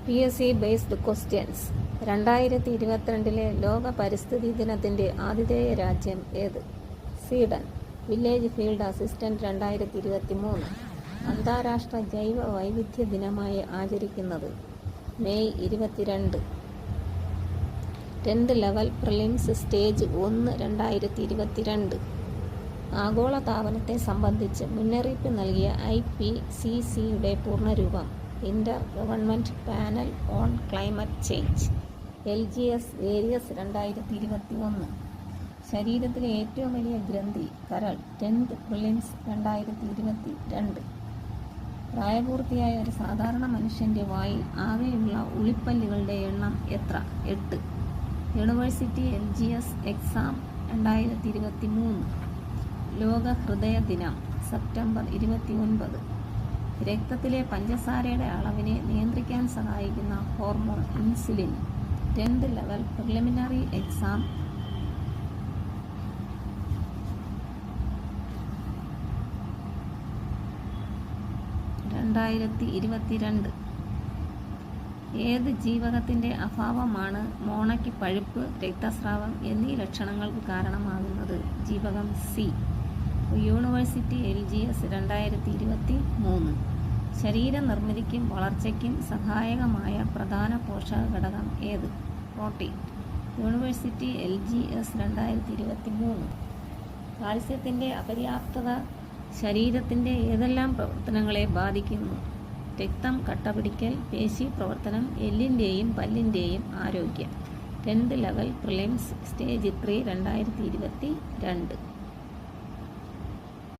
PSC based questions. 2022 ലോക പരിസ്ഥിതി ദിനത്തിൻ്റെ ആതിഥേയ രാജ്യം ഏത്? സ്വീഡൻ. വില്ലേജ് ഫീൽഡ് അസിസ്റ്റന്റ് 2023 അന്താരാഷ്ട്ര ജൈവ വൈവിധ്യ ദിനമായി ആചരിക്കുന്നത് May 22. 10th level prelims stage 1 2022. ആഗോളതാപനത്തെ സംബന്ധിച്ച് മുന്നറിയിപ്പ് നൽകിയ IPCCയുടെ പൂർണ്ണരൂപം inter government panel on climate change. LGS various 2021. ശരീരത്തിലെ ഏറ്റവും വലിയ ഗ്രന്ഥി കരൾ. 10th prelims 2022. പ്രായപൂർത്തിയായ ഒരു സാധാരണ മനുഷ്യന്റെ വായിൽ ആകെയുള്ള ഉളിപ്പല്ലുകളുടെ എണ്ണം എത്ര? 8. University LGS exam 2023. ലോക ഹൃദയ ദിനം സെപ്റ്റംബർ 29. രക്തത്തിലെ പഞ്ചസാരയുടെ അളവിനെ നിയന്ത്രിക്കാൻ സഹായിക്കുന്ന hormone insulin. 10th level preliminary exam 2022. ഏത് ജീവകത്തിൻ്റെ അഭാവമാണ് മോണയ്ക്ക് പഴുപ്പ്, രക്തസ്രാവം എന്നീ ലക്ഷണങ്ങൾക്ക് കാരണമാകുന്നത്? ജീവകം C. University LGS 2023. ശരീരനിർമ്മിതിക്കും വളർച്ചയ്ക്കും സഹായകമായ പ്രധാന പോഷക ഘടകം ഏത്? പ്രോട്ടീൻ. University LGS 2023. കാൽസ്യത്തിൻ്റെ അപര്യാപ്തത ശരീരത്തിൻ്റെ ഏതെല്ലാം പ്രവർത്തനങ്ങളെ ബാധിക്കുന്നു? രക്തം കട്ടപിടിക്കൽ, പേശി പ്രവർത്തനം, എല്ലിൻ്റെയും പല്ലിൻ്റെയും ആരോഗ്യം. 10th level prelims stage 3 2022.